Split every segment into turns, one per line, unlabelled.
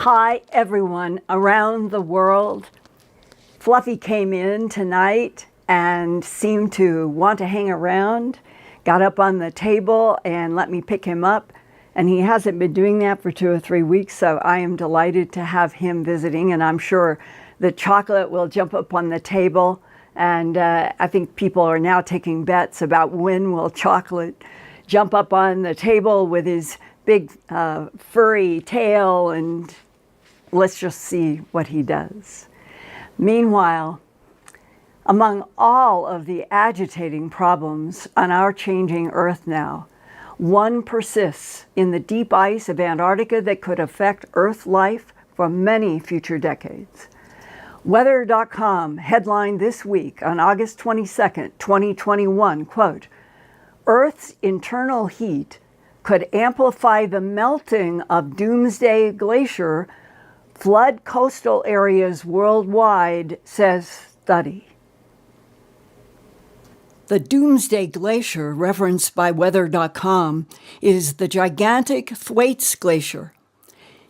Hi, everyone around the world. Fluffy came in tonight and seemed to want to hang around, got up on the table and let me pick him up. And he hasn't been doing that for 2 or 3 weeks, so I am delighted to have him visiting. And I'm sure the chocolate will jump up on the table. And I think people are now taking bets about when will chocolate jump up on the table with his big furry tail, and let's just see what he does. Meanwhile, among all of the agitating problems on our changing Earth now, one persists in the deep ice of Antarctica that could affect Earth life for many future decades. Weather.com headlined this week on August 22nd, 2021, quote, "Earth's internal heat could amplify the melting of Doomsday Glacier, flood coastal areas worldwide, says study." The Doomsday Glacier, referenced by Weather.com, is the gigantic Thwaites Glacier.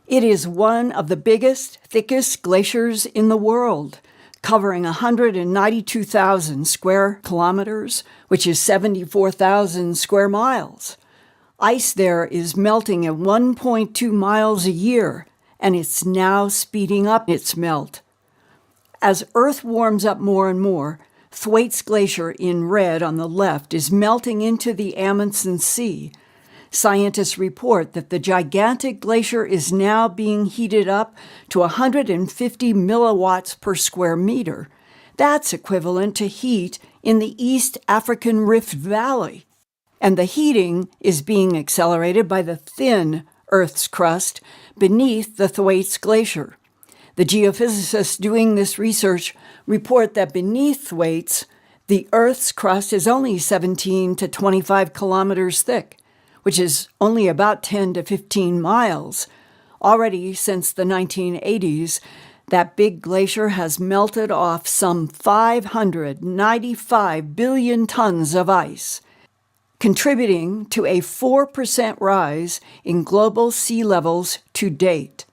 It is one of the biggest, thickest glaciers in the world, covering 192,000 square kilometers, which is 74,000 square miles. Ice there is melting at 1.2 miles a year, and it's now speeding up its melt. As Earth warms up more and more, Thwaites Glacier in red on the left is melting into the Amundsen Sea. Scientists report that the gigantic glacier is now being heated up to 150 milliwatts per square meter. That's equivalent to heat in the East African Rift Valley. And the heating is being accelerated by the thin Earth's crust beneath the Thwaites Glacier. The geophysicists doing this research report that beneath Thwaites, the Earth's crust is only 17 to 25 kilometers thick, which is only about 10 to 15 miles. Already since the 1980s, that big glacier has melted off some 595 billion tons of ice, contributing to a 4% rise in global sea levels to date.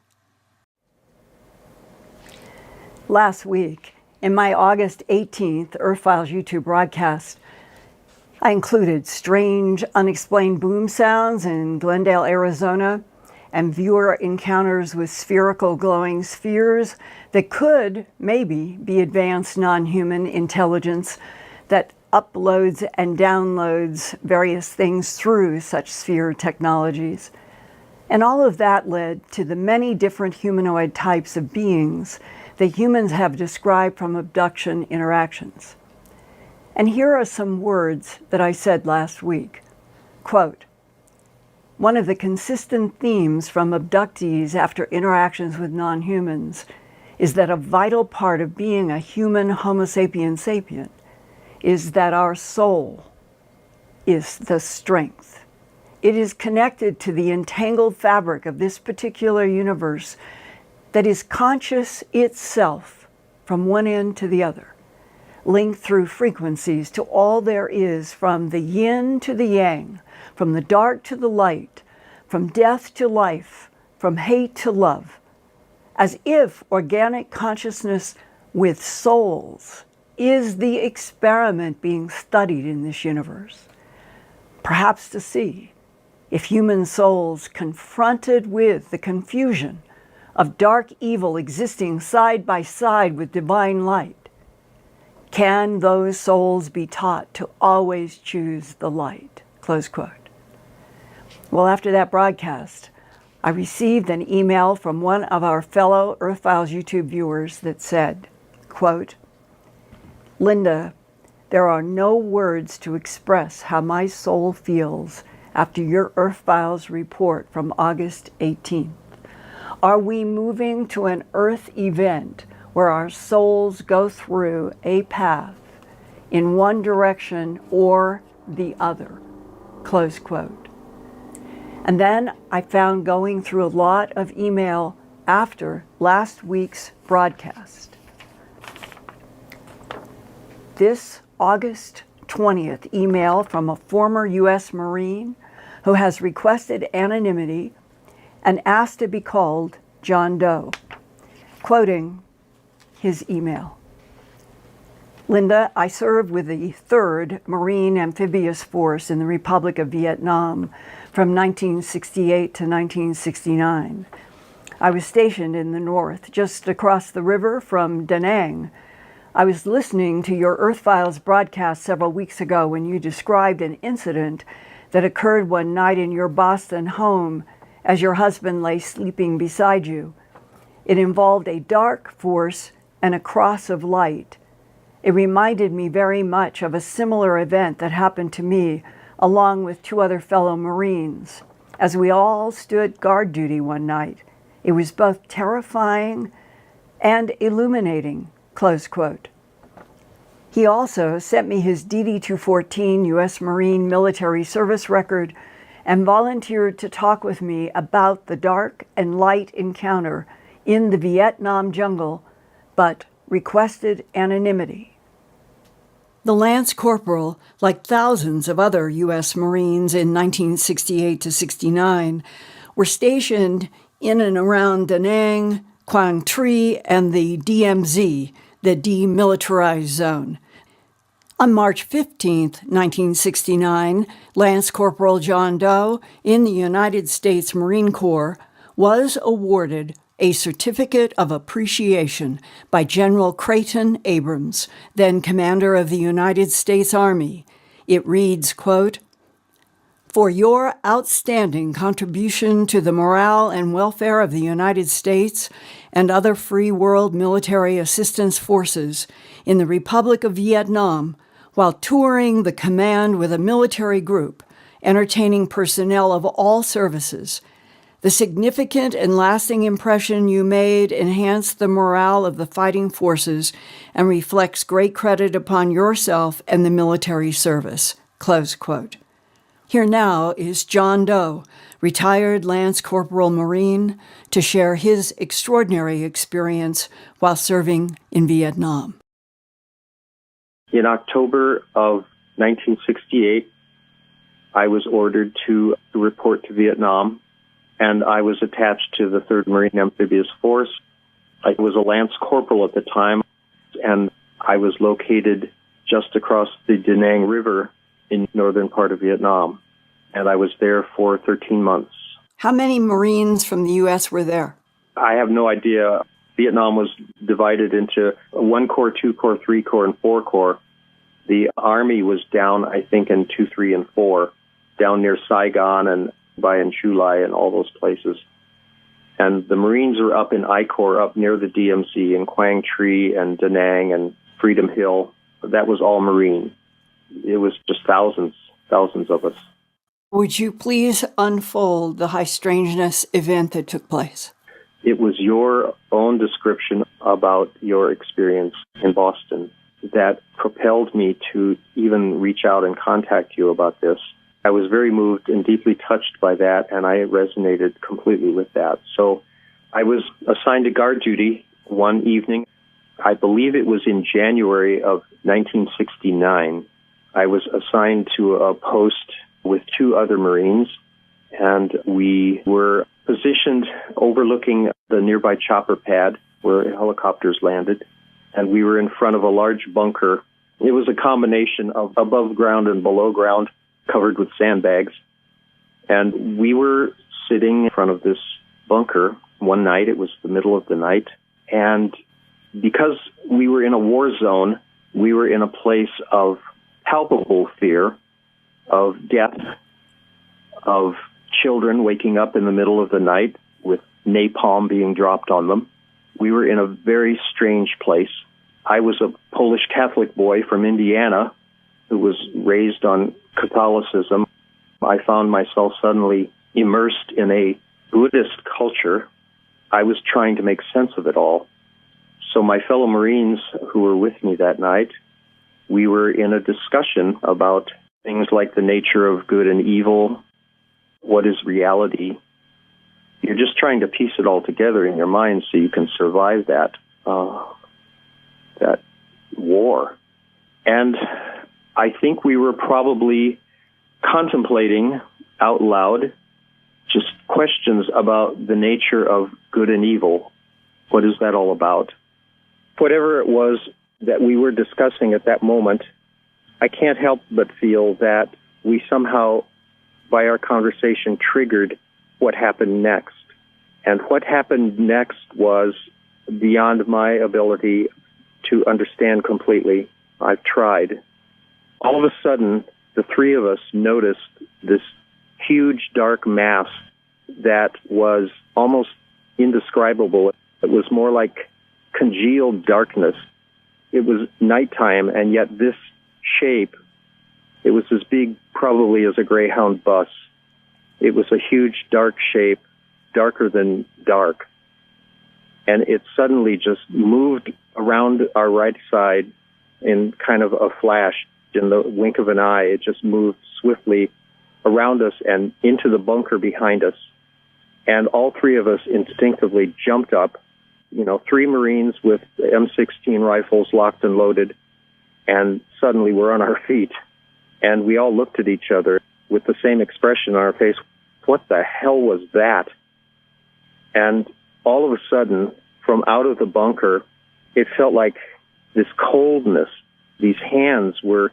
Last week, in my August 18th Earthfiles YouTube broadcast, I included strange, unexplained boom sounds in Glendale, Arizona, and viewer encounters with spherical glowing spheres that could maybe be advanced non-human intelligence that uploads and downloads various things through such sphere technologies. And all of that led to the many different humanoid types of beings that humans have described from abduction interactions. And here are some words that I said last week. Quote, "One of the consistent themes from abductees after interactions with non-humans is that a vital part of being a human Homo sapiens sapient is that our soul is the strength. It is connected to the entangled fabric of this particular universe that is conscious itself from one end to the other, linked through frequencies to all there is, from the yin to the yang, from the dark to the light, from death to life, from hate to love, as if organic consciousness with souls is the experiment being studied in this universe. Perhaps to see if human souls confronted with the confusion of dark evil existing side by side with divine light, can those souls be taught to always choose the light?" Close quote. Well, after that broadcast, I received an email from one of our fellow Earthfiles YouTube viewers that said, quote, "Linda, there are no words to express how my soul feels after your Earthfiles report from August 18th. Are we moving to an Earth event where our souls go through a path in one direction or the other?" Close quote. And then I found going through a lot of email after last week's broadcast. This August 20th email from a former U.S. Marine who has requested anonymity and asked to be called John Doe, quoting his email. Linda, I served with the 3rd Marine Amphibious Force in the Republic of Vietnam from 1968 to 1969. I was stationed in the north, just across the river from Da Nang. I was listening to your Earthfiles broadcast several weeks ago when you described an incident that occurred one night in your Boston home as your husband lay sleeping beside you. It involved a dark force and a cross of light. It reminded me very much of a similar event that happened to me along with 2 other fellow Marines as we all stood guard duty one night. It was both terrifying and illuminating, close quote. He also sent me his DD-214 U.S. Marine military service record and volunteered to talk with me about the dark and light encounter in the Vietnam jungle, but requested anonymity. The Lance Corporal, like thousands of other U.S. Marines in 1968 to 69, were stationed in and around Da Nang, Quang Tri, and the DMZ, the Demilitarized Zone. On March 15, 1969, Lance Corporal John Doe in the United States Marine Corps was awarded a Certificate of Appreciation by General Creighton Abrams, then Commander of the United States Army. It reads, quote, "For your outstanding contribution to the morale and welfare of the United States and other free world military assistance forces in the Republic of Vietnam while touring the command with a military group, entertaining personnel of all services, the significant and lasting impression you made enhanced the morale of the fighting forces and reflects great credit upon yourself and the military service," close quote. Here now is John Doe, retired Lance Corporal Marine, to share his extraordinary experience while serving in Vietnam.
In October of 1968, I was ordered to report to Vietnam, and I was attached to the 3rd Marine Amphibious Force. I was a Lance Corporal at the time, and I was located just across the Da Nang River in northern part of Vietnam, and I was there for 13 months.
How many Marines from the U.S. were there?
I have no idea. Vietnam was divided into 1 Corps, 2 Corps, 3 Corps, and 4 Corps. The Army was down, I think, in 2, 3, and 4, down near Saigon and by in Chulai and all those places. And the Marines were up in I Corps, up near the DMZ in Quang Tri and Da Nang and Freedom Hill. That was all Marine. It was just thousands of us.
Would you please unfold the high strangeness event that took place?
It was your own description about your experience in Boston that propelled me to even reach out and contact you about this. I was very moved and deeply touched by that, and I resonated completely with that. So I was assigned to guard duty one evening. I believe it was in January of 1969. I was assigned to a post with 2 other Marines, and we were positioned overlooking the nearby chopper pad where helicopters landed, and we were in front of a large bunker. It was a combination of above ground and below ground, covered with sandbags. And we were sitting in front of this bunker one night. It was the middle of the night. And because we were in a war zone, we were in a place of palpable fear, of death, of children waking up in the middle of the night with napalm being dropped on them. We were in a very strange place. I was a Polish Catholic boy from Indiana who was raised on Catholicism. I found myself suddenly immersed in a Buddhist culture. I was trying to make sense of it all. So my fellow Marines who were with me that night, we were in a discussion about things like the nature of good and evil, what is reality. You're just trying to piece it all together in your mind so you can survive that war. And I think we were probably contemplating out loud just questions about the nature of good and evil. What is that all about? Whatever it was that we were discussing at that moment, I can't help but feel that we somehow, by our conversation, triggered what happened next. And what happened next was beyond my ability to understand completely. I've tried. All of a sudden, the three of us noticed this huge dark mass that was almost indescribable. It was more like congealed darkness. It was nighttime, and yet this shape, it was as big probably as a Greyhound bus. It was a huge dark shape, darker than dark. And it suddenly just moved around our right side in kind of a flash. In the wink of an eye, it just moved swiftly around us and into the bunker behind us. And all three of us instinctively jumped up. You know, three Marines with M16 rifles locked and loaded, and suddenly we're on our feet. And we all looked at each other with the same expression on our face. What the hell was that? And all of a sudden, from out of the bunker, it felt like this coldness. These hands were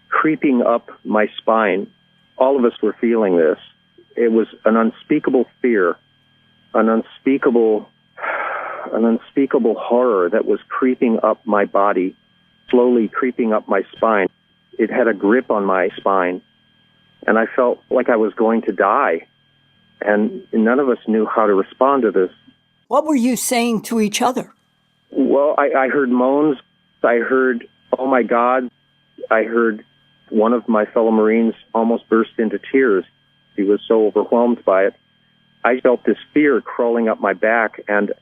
creeping up my spine. All of us were feeling this. It was an unspeakable fear, an unspeakable horror that was creeping up my body, slowly creeping up my spine. It had a grip on my spine, and I felt like I was going to die. And none of us knew how to respond to this.
What were you saying to each other?
Well, I heard moans. I heard, "Oh my God." I heard one of my fellow Marines almost burst into tears. He was so overwhelmed by it. I felt this fear crawling up my back, and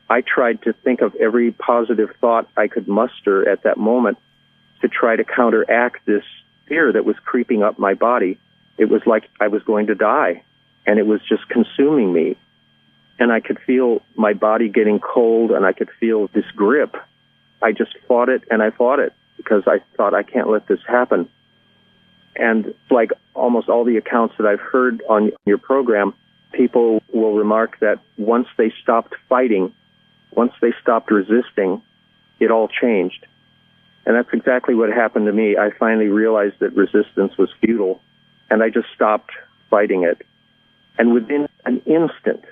I tried to think of every positive thought I could muster at that moment to try to counteract this fear that was creeping up my body. It was like I was going to die, and it was just consuming me. And I could feel my body getting cold, and I could feel this grip. I just fought it, and I fought it, because I thought, I can't let this happen. And like almost all the accounts that I've heard on your program, people will remark that once they stopped fighting, once they stopped resisting, it all changed. And that's exactly what happened to me. I finally realized that resistance was futile, and I just stopped fighting it. And within an instant,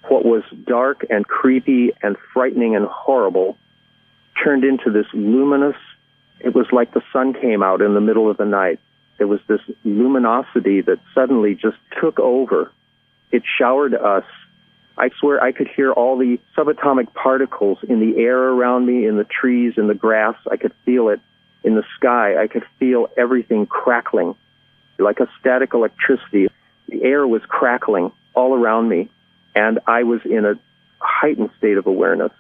what was dark and creepy and frightening and horrible turned into this luminous, it was like the sun came out in the middle of the night. There was this luminosity that suddenly just took over. It showered us. I swear I could hear all the subatomic particles in the air around me, in the trees, in the grass. I could feel it in the sky. I could feel everything crackling, like a static electricity. The air was crackling all around me, and I was in a heightened state of awareness.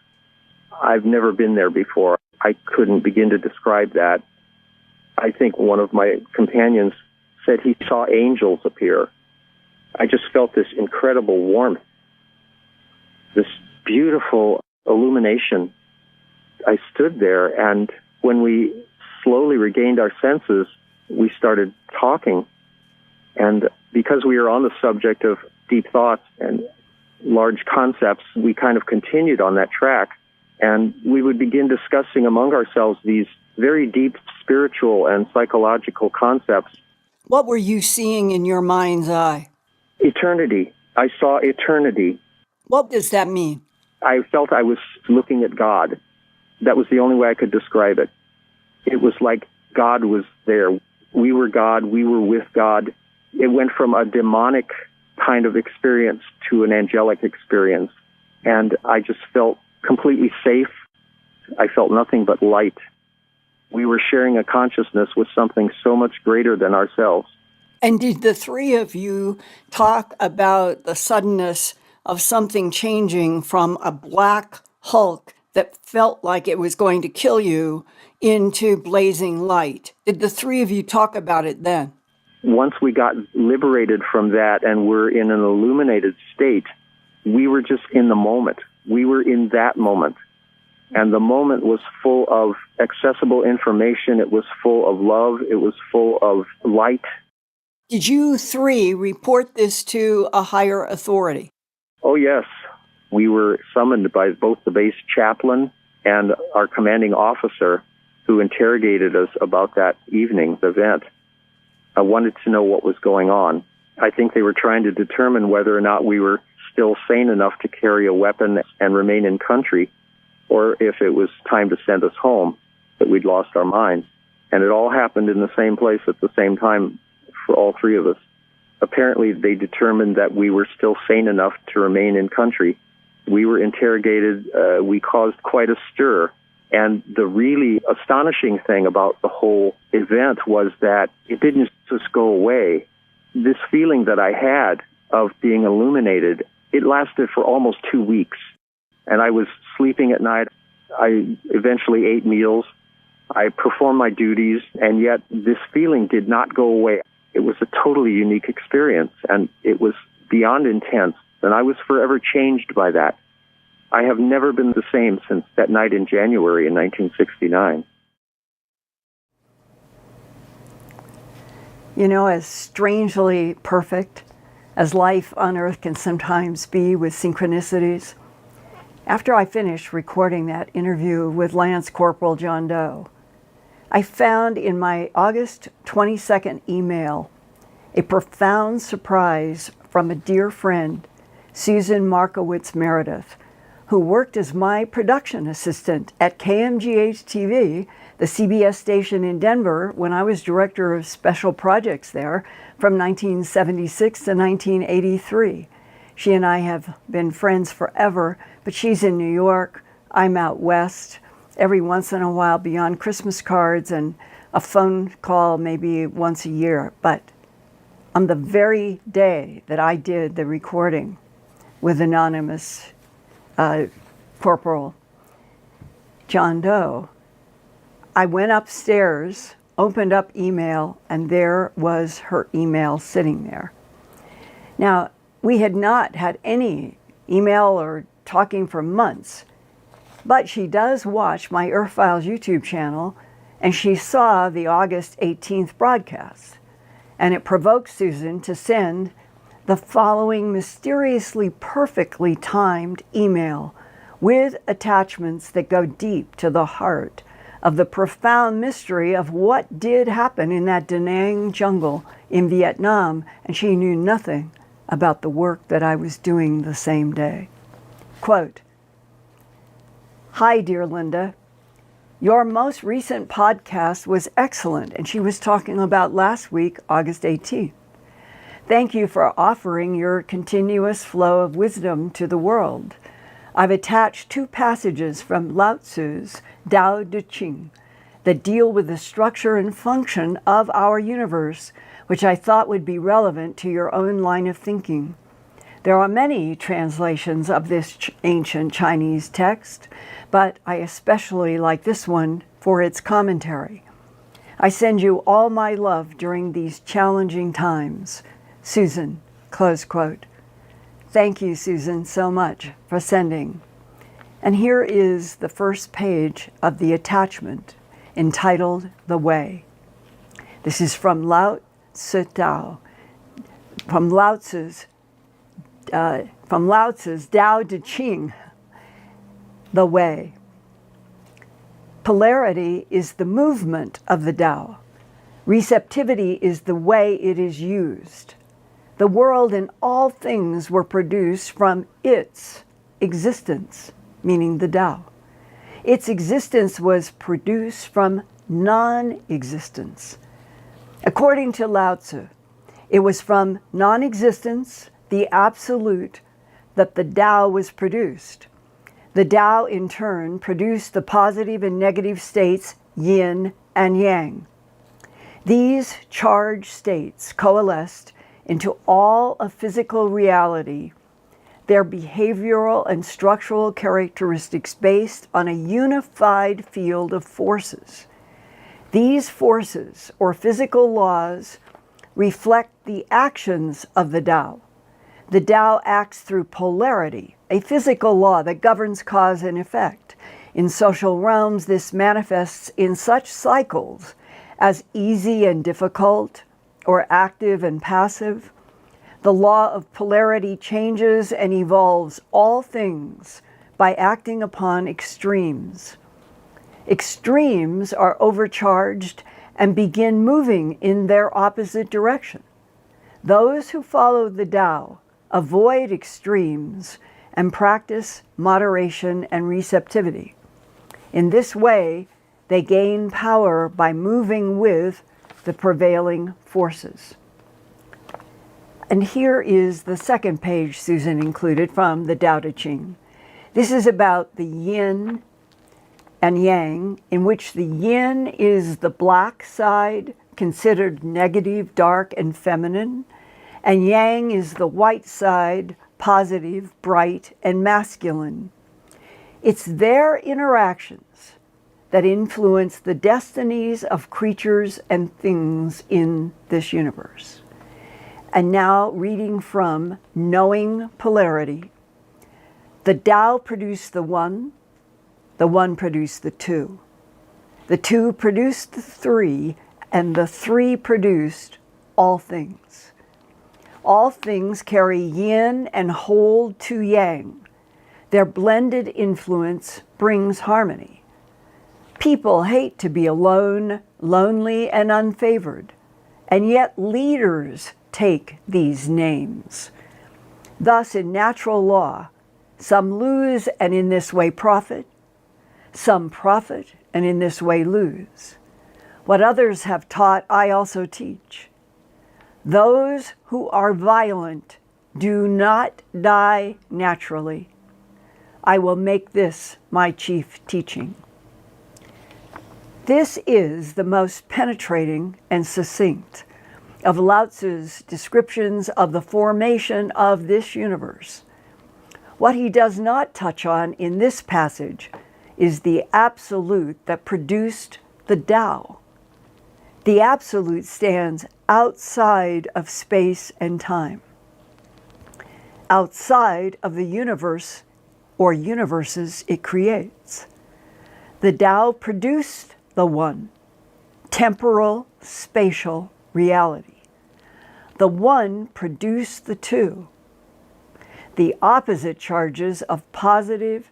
I've never been there before. I couldn't begin to describe that. I think one of my companions said he saw angels appear. I just felt this incredible warmth, this beautiful illumination. I stood there, and when we slowly regained our senses, we started talking. And because we were on the subject of deep thoughts and large concepts, we kind of continued on that track. And we would begin discussing among ourselves these very deep spiritual and psychological concepts.
What were you seeing in your mind's eye?
Eternity. I saw eternity.
What does that mean?
I felt I was looking at God. That was the only way I could describe it. It was like God was there. We were God. We were with God. It went from a demonic kind of experience to an angelic experience. And I just felt completely safe. I felt nothing but light. We were sharing a consciousness with something so much greater than ourselves.
And did the three of you talk about the suddenness of something changing from a black hulk that felt like it was going to kill you into blazing light? Did the three of you talk about it then?
Once we got liberated from that and were in an illuminated state, we were just in the moment. We were in that moment. And the moment was full of accessible information. It was full of love. It was full of light.
Did you three report this to a higher authority?
Oh, yes. We were summoned by both the base chaplain and our commanding officer who interrogated us about that evening's event. I wanted to know what was going on. I think they were trying to determine whether or not we were still sane enough to carry a weapon and remain in country, or if it was time to send us home, that we'd lost our minds. And it all happened in the same place at the same time for all three of us. Apparently, they determined that we were still sane enough to remain in country. We were interrogated. We caused quite a stir. And the really astonishing thing about the whole event was that it didn't just go away. This feeling that I had of being illuminated, it lasted for almost 2 weeks. And I was sleeping at night. I eventually ate meals. I performed my duties, and yet this feeling did not go away. It was a totally unique experience, and it was beyond intense, and I was forever changed by that. I have never been the same since that night in January in 1969.
You know, as strangely perfect as life on Earth can sometimes be with synchronicities, after I finished recording that interview with Lance Corporal John Doe, I found in my August 22nd email a profound surprise from a dear friend, Susan Markowitz Meredith, who worked as my production assistant at KMGH-TV, the CBS station in Denver, when I was director of special projects there from 1976 to 1983. She and I have been friends forever, but she's in New York, I'm out west. Every once in a while beyond Christmas cards and a phone call maybe once a year. But on the very day that I did the recording with anonymous Corporal John Doe, I went upstairs, opened up email, and there was her email sitting there. Now, we had not had any email or talking for months, but she does watch my Earthfiles YouTube channel, and she saw the August 18th broadcast. And it provoked Susan to send the following mysteriously perfectly timed email with attachments that go deep to the heart of the profound mystery of what did happen in that Da Nang jungle in Vietnam, and she knew nothing about the work that I was doing the same day. Quote, "Hi, dear Linda. Your most recent podcast was excellent," and she was talking about last week, August 18th. "Thank you for offering your continuous flow of wisdom to the world. I've attached 2 passages from Lao Tzu's Tao Te Ching that deal with the structure and function of our universe, which I thought would be relevant to your own line of thinking. There are many translations of this ancient Chinese text, but I especially like this one for its commentary. I send you all my love during these challenging times. Susan," close quote. Thank you, Susan, so much for sending. And here is the first page of the attachment entitled The Way. This is from Lao Tzu Tao, from Lao Tzu's Tao Te Ching, The Way. Polarity is the movement of the Tao. Receptivity is the way it is used. The world and all things were produced from its existence, meaning the Tao. Its existence was produced from non-existence. According to Lao Tzu, it was from non-existence, the absolute, that the Tao was produced. The Tao, in turn, produced the positive and negative states, yin and yang. These charged states coalesced into all of physical reality, their behavioral and structural characteristics based on a unified field of forces. These forces, or physical laws, reflect the actions of the Tao. The Tao acts through polarity, a physical law that governs cause and effect. In social realms, this manifests in such cycles as easy and difficult, or active and passive, the law of polarity changes and evolves all things by acting upon extremes. Extremes are overcharged and begin moving in their opposite direction. Those who follow the Tao avoid extremes and practice moderation and receptivity. In this way, they gain power by moving with the prevailing forces. And here is the second page Susan included from the Tao Te Ching. This is about the yin and yang, in which the yin is the black side, considered negative, dark, and feminine, and yang is the white side, positive, bright, and masculine. It's their interactions that influence the destinies of creatures and things in this universe. And now, reading from Knowing Polarity, the Tao produced the one produced the two produced the three, and the three produced all things. All things carry yin and hold to yang. Their blended influence brings harmony. People hate to be alone, lonely, and unfavored, and yet leaders take these names. Thus, in natural law, some lose and in this way profit, some profit and in this way lose. What others have taught, I also teach. Those who are violent do not die naturally. I will make this my chief teaching. This is the most penetrating and succinct of Lao Tzu's descriptions of the formation of this universe. What he does not touch on in this passage is the absolute that produced the Tao. The absolute stands outside of space and time, outside of the universe or universes it creates. The Tao produced the one, temporal, spatial reality. The one produced the two, the opposite charges of positive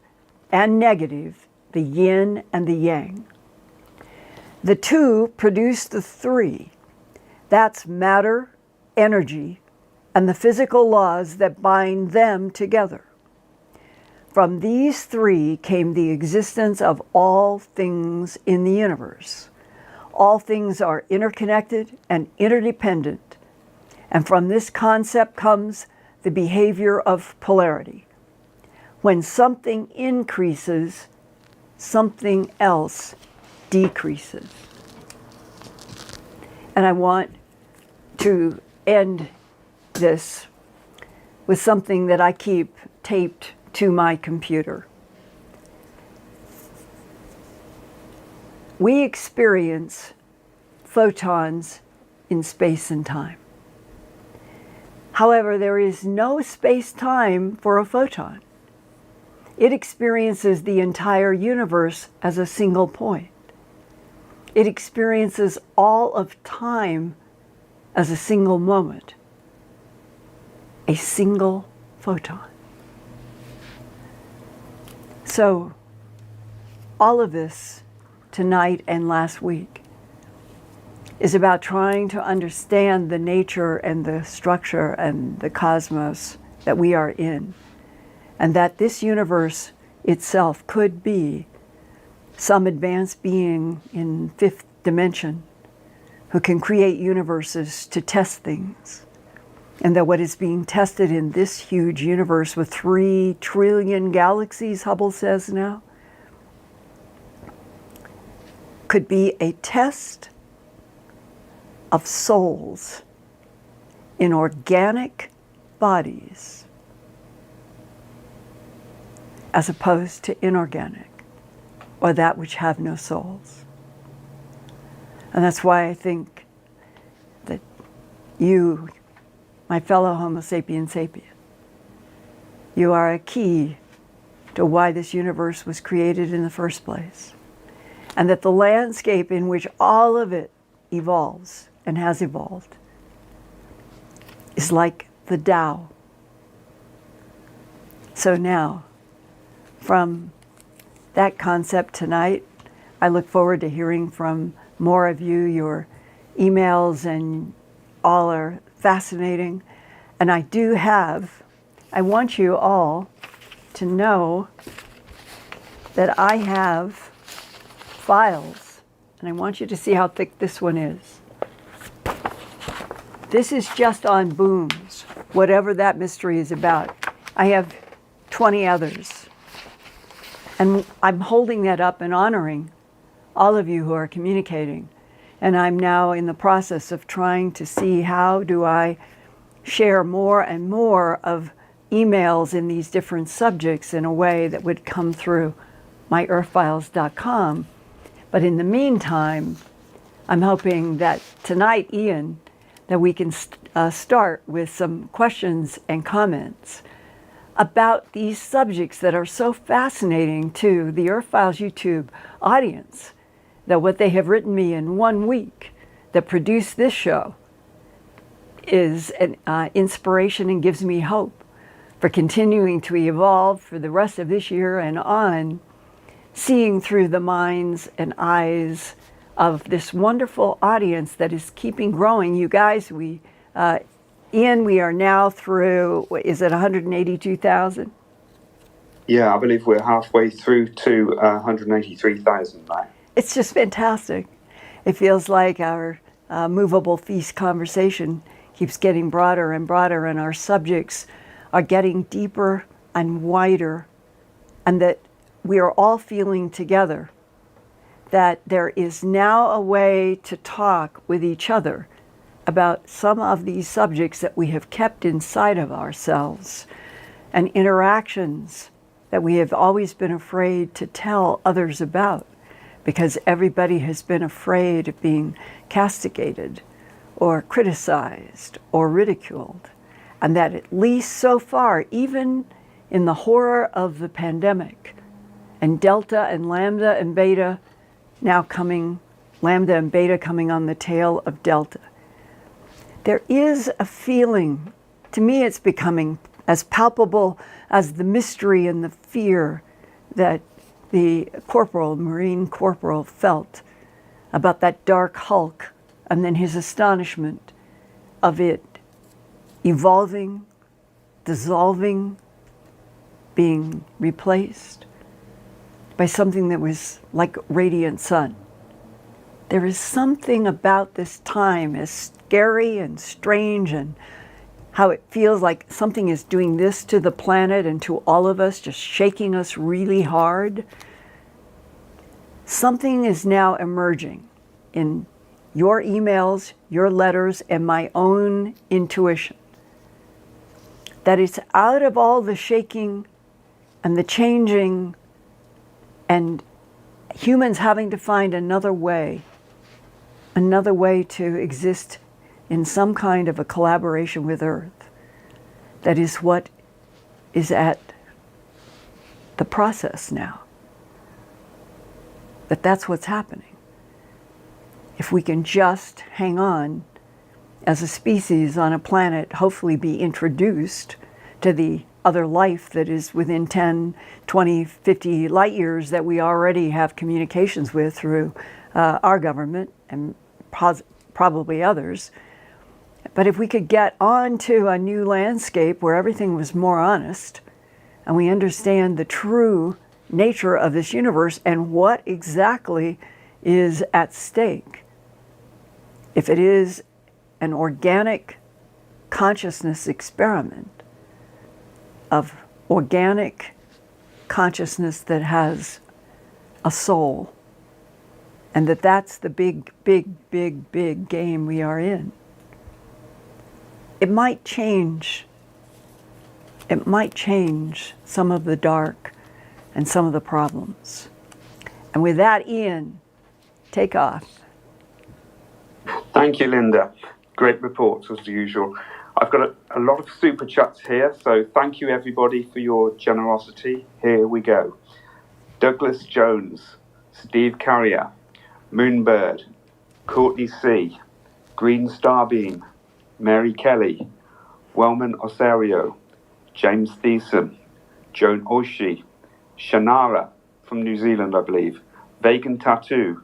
and negative, the yin and the yang. The two produce the three. That's matter, energy, and the physical laws that bind them together. From these three came the existence of all things in the universe. All things are interconnected and interdependent, and from this concept comes the behavior of polarity. When something increases, something else decreases. And I want to end this with something that I keep taped to my computer. We experience photons in space and time. However, there is no space-time for a photon. It experiences the entire universe as a single point. It experiences all of time as a single moment, a single photon. So, all of this tonight and last week is about trying to understand the nature and the structure and the cosmos that we are in, and that this universe itself could be some advanced being in fifth dimension who can create universes to test things, and that what is being tested in this huge universe with 3 trillion galaxies, Hubble says now, could be a test of souls in organic bodies as opposed to inorganic, or that which have no souls. And that's why I think that you, my fellow Homo sapien sapien, you are a key to why this universe was created in the first place. And that the landscape in which all of it evolves and has evolved is like the Tao. So now, from that concept tonight, I look forward to hearing from more of you. Your emails and all are fascinating. And I want you all to know that I have files. And I want you to see how thick this one is. This is just on booms, whatever that mystery is about. I have 20 others. And I'm holding that up and honoring all of you who are communicating. And I'm now in the process of trying to see how do I share more and more of emails in these different subjects in a way that would come through my earthfiles.com. But in the meantime, I'm hoping that tonight, Ian, that we can start with some questions and comments about these subjects that are so fascinating to the Earthfiles YouTube audience, that what they have written me in 1 week that produced this show is an inspiration and gives me hope for continuing to evolve for the rest of this year and on, seeing through the minds and eyes of this wonderful audience that is keeping growing. You guys, Ian, we are now through, is it 182,000?
Yeah, I believe we're halfway through to 183,000 now.
It's just fantastic. It feels like our movable feast conversation keeps getting broader and broader, and our subjects are getting deeper and wider, and that we are all feeling together that there is now a way to talk with each other about some of these subjects that we have kept inside of ourselves, and interactions that we have always been afraid to tell others about, because everybody has been afraid of being castigated or criticized or ridiculed. And that at least so far, even in the horror of the pandemic, and Delta and Lambda and Beta now coming, Lambda and Beta coming on the tail of Delta, there is a feeling, to me it's becoming as palpable as the mystery and the fear that the Marine corporal felt about that dark hulk, and then his astonishment of it evolving, dissolving, being replaced by something that was like radiant sun. There is something about this time as scary and strange, and how it feels like something is doing this to the planet and to all of us, just shaking us really hard. Something is now emerging in your emails, your letters, and my own intuition, that it's out of all the shaking and the changing and humans having to find another way to exist in some kind of a collaboration with Earth. That is what is at the process now. That's what's happening. If we can just hang on as a species on a planet, hopefully be introduced to the other life that is within 10, 20, 50 light years that we already have communications with through our government and probably others. But if we could get onto a new landscape where everything was more honest, and we understand the true nature of this universe and what exactly is at stake. If it is an organic consciousness experiment of organic consciousness that has a soul, and that's the big, big, big, big game we are in. It might change some of the dark and some of the problems. And with that, Ian, take off.
Thank you, Linda. Great reports as usual. I've got a lot of super chats here, so thank you everybody for your generosity. Here we go. Douglas Jones, Steve Carrier, Moonbird, Courtney C, Green Starbeam, Mary Kelly, Wellman Osario, James Thiessen, Joan Oshie, Shannara from New Zealand, I believe, Vegan Tattoo,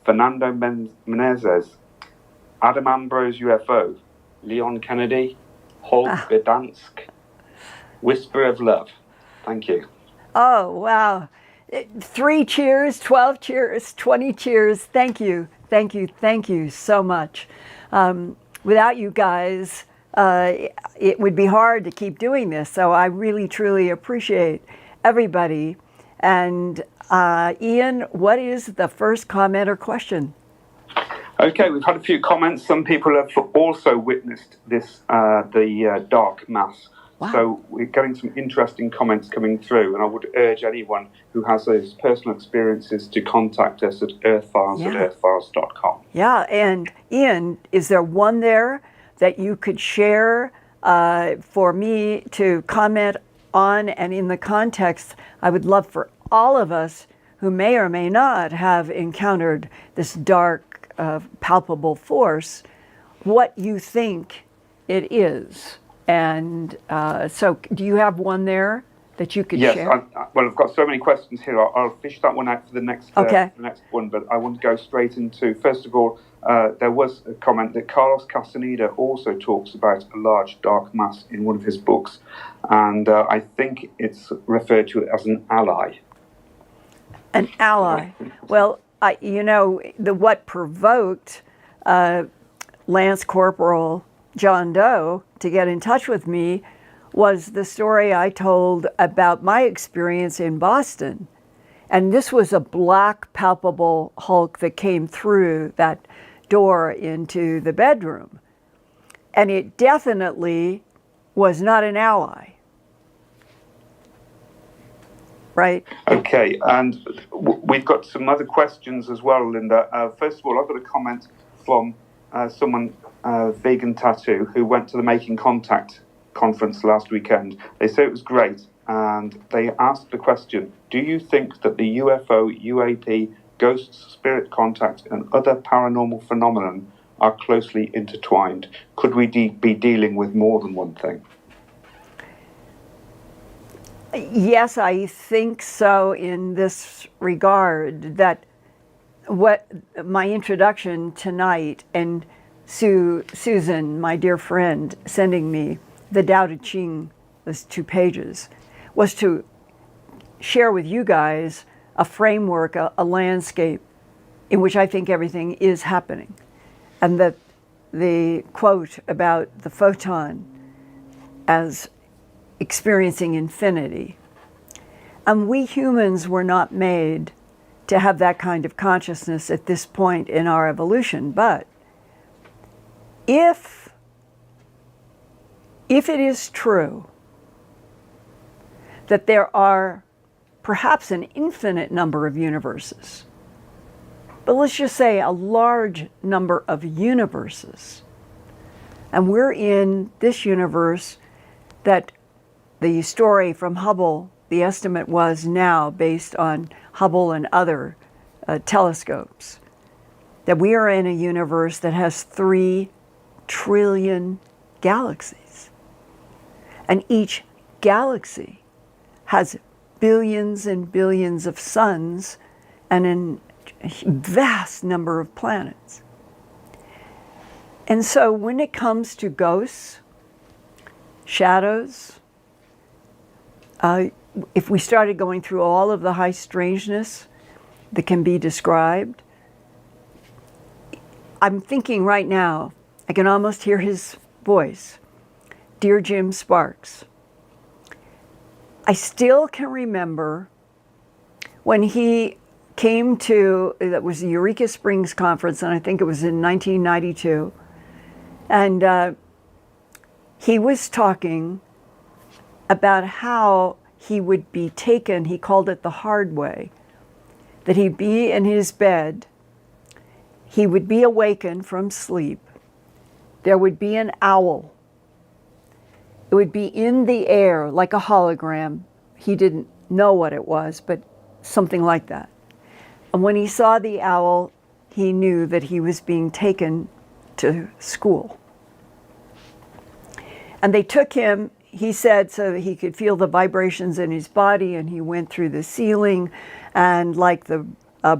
Fernando Menezes, Adam Ambrose UFO, Leon Kennedy, Holg Gdansk, Whisper of Love. Thank you.
Oh, wow. 3 cheers, 12 cheers, 20 cheers. Thank you, thank you, thank you so much. Without you guys, it would be hard to keep doing this. So I really, truly appreciate everybody. And Ian, what is the first comment or question?
Okay, we've had a few comments. Some people have also witnessed this, the dark mass.
Wow.
So we're getting some interesting comments coming through, and I would urge anyone who has those personal experiences to contact us at earthfiles@earthfiles.com.
Yeah, and Ian, is there one there that you could share for me to comment on? And in the context, I would love for all of us who may or may not have encountered this dark, palpable force, what you think it is. And so do you have one there that you could share?
Yes, well, I've got so many questions here. I'll fish that one out for the next,
okay.
The next one, but I want to go straight into, first of all, there was a comment that Carlos Castaneda also talks about a large dark mass in one of his books, and I think it's referred to as an ally.
An ally. Well, what provoked Lance Corporal John Doe to get in touch with me was the story I told about my experience in Boston. And this was a black, palpable hulk that came through that door into the bedroom. And it definitely was not an ally. Right?
Okay, and we've got some other questions as well, Linda. First of all, I've got a comment from someone, Vegan Tattoo, who went to the Making Contact conference last weekend. They say it was great, and they asked the question, do you think that the UFO, UAP, ghosts, spirit contact, and other paranormal phenomenon are closely intertwined? Could we be dealing with more than one thing?
Yes, I think so in this regard, that what my introduction tonight, and Susan, my dear friend, sending me the Tao Te Ching, those 2 pages, was to share with you guys a framework, a landscape in which I think everything is happening. And that the quote about the photon as experiencing infinity. And we humans were not made to have that kind of consciousness at this point in our evolution. But if it is true that there are perhaps an infinite number of universes, but let's just say a large number of universes, and we're in this universe that the story from Hubble, the estimate was now based on Hubble and other telescopes, that we are in a universe that has 3 trillion galaxies. And each galaxy has billions and billions of suns and a vast number of planets. And so when it comes to ghosts, shadows, if we started going through all of the high strangeness that can be described, I'm thinking right now, I can almost hear his voice. Dear Jim Sparks, I still can remember when he came to, that was the Eureka Springs Conference, and I think it was in 1992, and he was talking about how he would be taken, he called it the hard way, that he'd be in his bed, he would be awakened from sleep, there would be an owl, it would be in the air like a hologram, he didn't know what it was, but something like that. And when he saw the owl, he knew that he was being taken to school. And they took him, he said, so that he could feel the vibrations in his body, and he went through the ceiling. And like the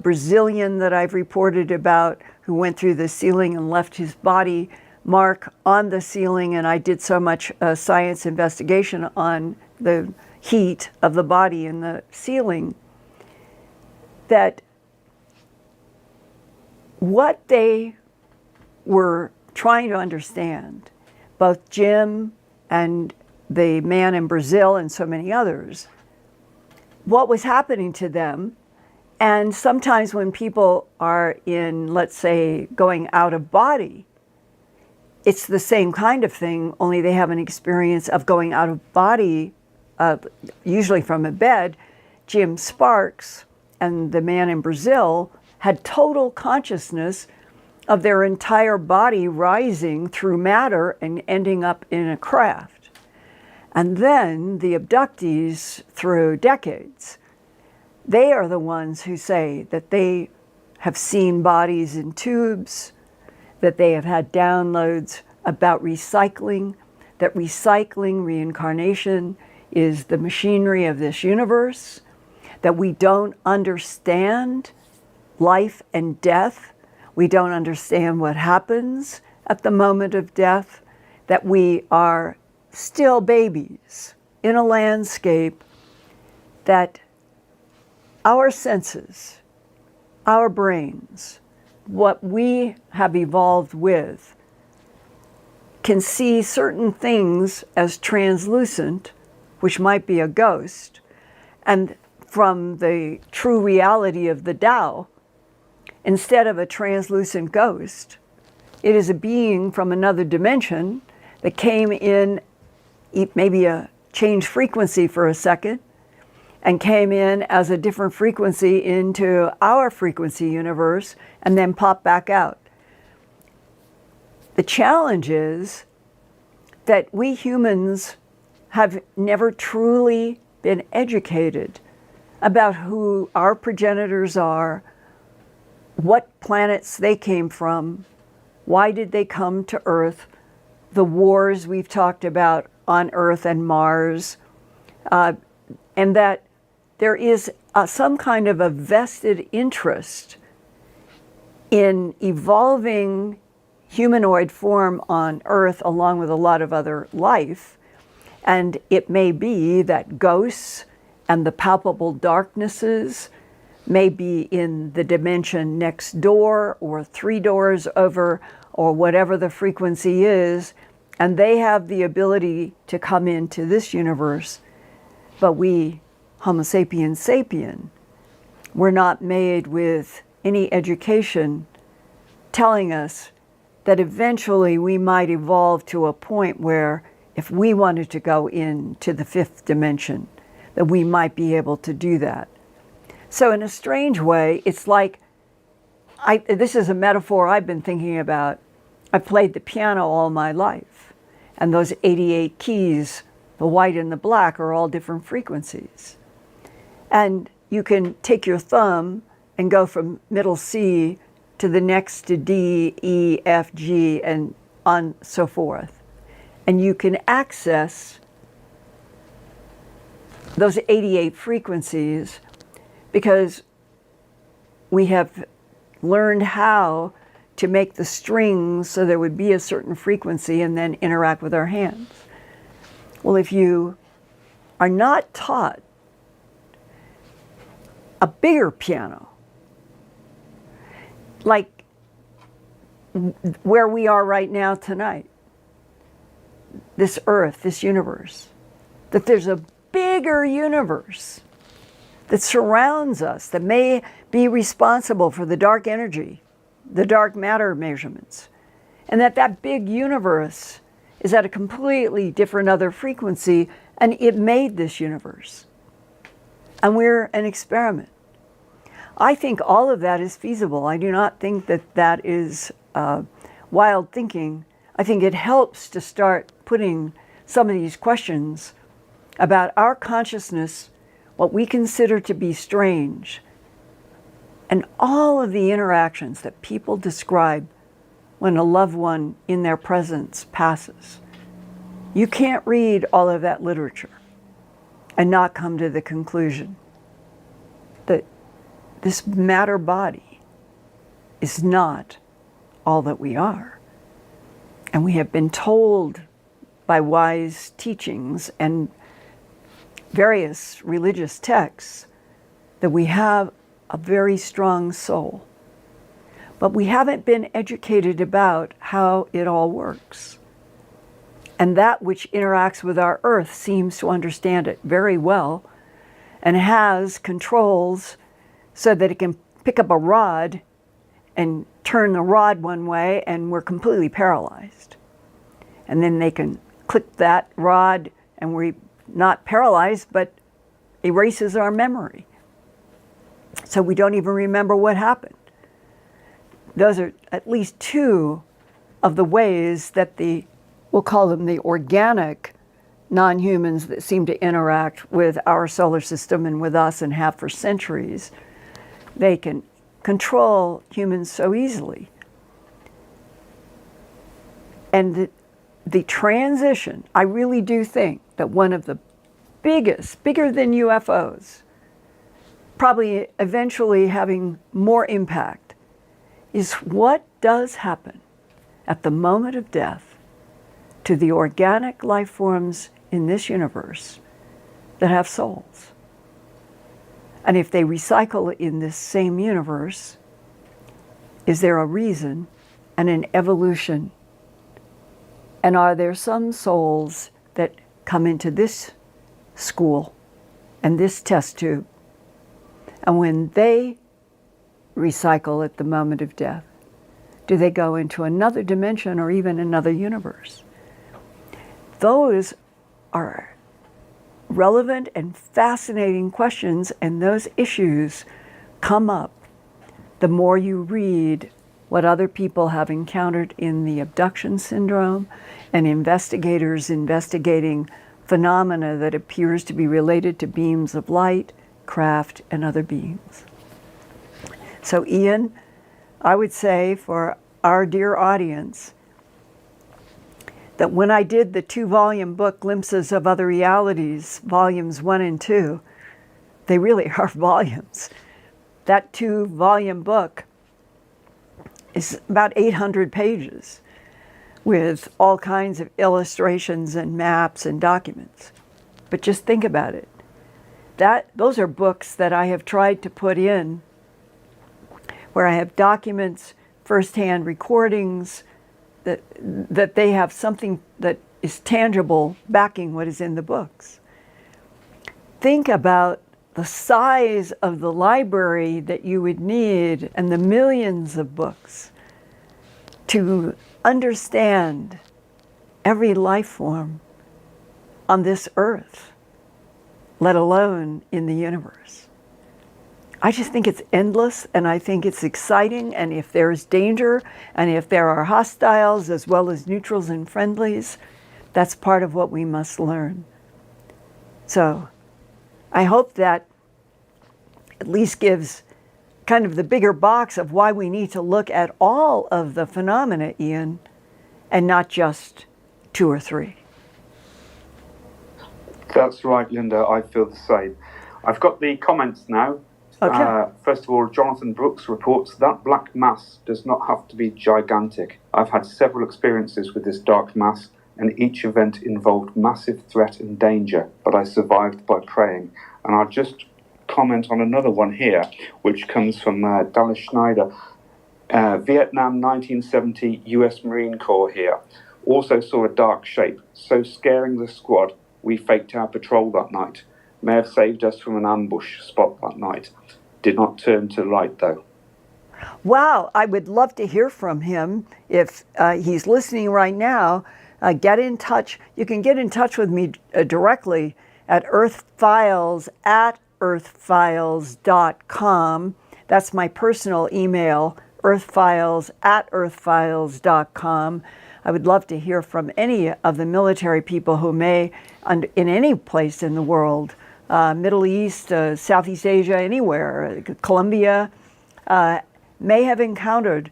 Brazilian that I've reported about, who went through the ceiling and left his body mark on the ceiling, and I did so much science investigation on the heat of the body in the ceiling, that what they were trying to understand, both Jim and the man in Brazil and so many others, what was happening to them. And sometimes when people are in, let's say, going out of body, it's the same kind of thing, only they have an experience of going out of body, usually from a bed. Jim Sparks and the man in Brazil had total consciousness of their entire body rising through matter and ending up in a craft. And then the abductees, through decades, they are the ones who say that they have seen bodies in tubes, that they have had downloads about recycling, that recycling, reincarnation, is the machinery of this universe, that we don't understand life and death, we don't understand what happens at the moment of death, that we are still babies in a landscape that our senses, our brains, what we have evolved with, can see certain things as translucent, which might be a ghost, and from the true reality of the Tao, instead of a translucent ghost, it is a being from another dimension that came in, maybe a changed frequency for a second, and came in as a different frequency into our frequency universe and then popped back out. The challenge is that we humans have never truly been educated about who our progenitors are, what planets they came from, why did they come to Earth, the wars we've talked about on Earth and Mars, and that there is some kind of a vested interest in evolving humanoid form on Earth along with a lot of other life. And it may be that ghosts and the palpable darknesses may be in the dimension next door or 3 doors over or whatever the frequency is, and they have the ability to come into this universe. But we, Homo sapiens sapien, we're not made with any education telling us that eventually we might evolve to a point where if we wanted to go into the 5th dimension, that we might be able to do that. So in a strange way, it's like, this is a metaphor I've been thinking about. I've played the piano all my life, and those 88 keys, the white and the black, are all different frequencies. And you can take your thumb and go from middle C to the next to D, E, F, G, and on so forth. And you can access those 88 frequencies because we have learned how to make the strings so there would be a certain frequency and then interact with our hands. Well, if you are not taught a bigger piano, like where we are right now tonight, this earth, this universe, that there's a bigger universe that surrounds us, that may be responsible for the dark energy, the dark matter measurements, and that big universe is at a completely different other frequency, and it made this universe. And we're an experiment. I think all of that is feasible. I do not think that that is wild thinking. I think it helps to start putting some of these questions about our consciousness, what we consider to be strange, and all of the interactions that people describe when a loved one in their presence passes. You can't read all of that literature and not come to the conclusion that this matter body is not all that we are. And we have been told by wise teachings and various religious texts that we have a very strong soul. But we haven't been educated about how it all works. And that which interacts with our earth seems to understand it very well and has controls so that it can pick up a rod and turn the rod one way and we're completely paralyzed. And then they can click that rod and we're not paralyzed, but erases our memory. So we don't even remember what happened. Those are at least two of the ways that we'll call them the organic non-humans that seem to interact with our solar system and with us and have for centuries. They can control humans so easily. And the transition, I really do think that one of the biggest, bigger than UFOs, probably eventually having more impact, is what does happen at the moment of death to the organic life forms in this universe that have souls. And if they recycle in this same universe, is there a reason and an evolution? And are there some souls that come into this school and this test tube, and when they recycle at the moment of death, do they go into another dimension or even another universe? Those are relevant and fascinating questions, and those issues come up the more you read what other people have encountered in the abduction syndrome and investigators investigating phenomena that appears to be related to beams of light, craft, and other beings. So Ian, I would say for our dear audience that when I did the 2-volume book, Glimpses of Other Realities, volumes 1 and 2, they really are volumes. That 2-volume book is about 800 pages with all kinds of illustrations and maps and documents. But just think about it. Those are books that I have tried to put in where I have documents, firsthand recordings, that they have something that is tangible backing what is in the books. Think about the size of the library that you would need and the millions of books to understand every life form on this earth, let alone in the universe. I just think it's endless, and I think it's exciting, and if there's danger, and if there are hostiles as well as neutrals and friendlies, that's part of what we must learn. So I hope that at least gives kind of the bigger box of why we need to look at all of the phenomena, Ian, and not just 2 or 3.
That's right, Linda. I feel the same. I've got the comments now.
Okay.
First of all, Jonathan Brooks reports that black mass does not have to be gigantic. I've had several experiences with this dark mass, and each event involved massive threat and danger, but I survived by praying. And I'll just comment on another one here, which comes from Dallas Schneider. Vietnam 1970 US Marine Corps here. Also saw a dark shape, so scaring the squad, we faked our patrol that night. May have saved us from an ambush spot that night. Did not turn to light though.
Wow, I would love to hear from him. If he's listening right now, get in touch. You can get in touch with me directly at earthfiles@earthfiles.com. That's my personal email, earthfiles@earthfiles.com. I would love to hear from any of the military people who may, in any place in the world, Middle East, Southeast Asia, anywhere, Colombia, may have encountered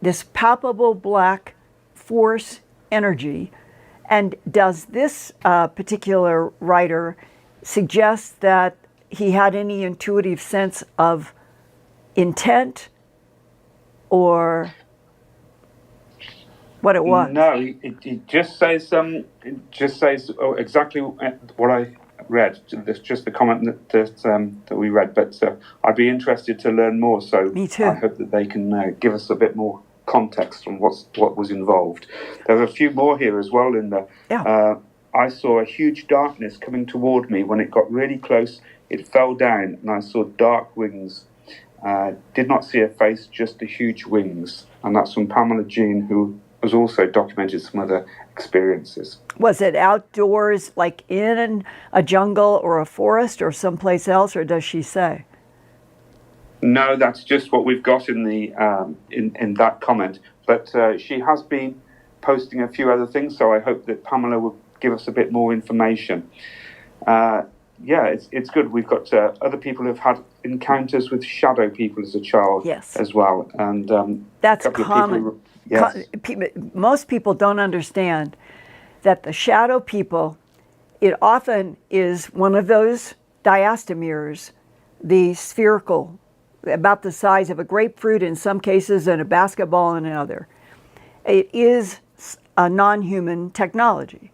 this palpable black force energy And does this particular writer suggest that he had any intuitive sense of intent or what it was?
No, it just says exactly what I read. Just the comment that we read. But I'd be interested to learn more. So
Me too.
I hope that they can give us a bit more context on what was involved. There are a few more here as well, Linda.
Yeah.
I saw a huge darkness coming toward me. When it got really close, it fell down, and I saw dark wings. Did not see a face, just the huge wings. And that's from Pamela Jean, who has also documented some other experiences.
Was it outdoors, like in a jungle or a forest or someplace else, or does she say?
No, that's just what we've got in the in that comment. But she has been posting a few other things, so I hope that Pamela will give us a bit more information. Yeah, it's good. We've got other people who've had encounters with shadow people as a child,
yes,
as well, and
that's common.
Yes.
Most people don't understand that the shadow people, it often is one of those diastemeres, the spherical, about the size of a grapefruit in some cases and a basketball in another. It is a non-human technology.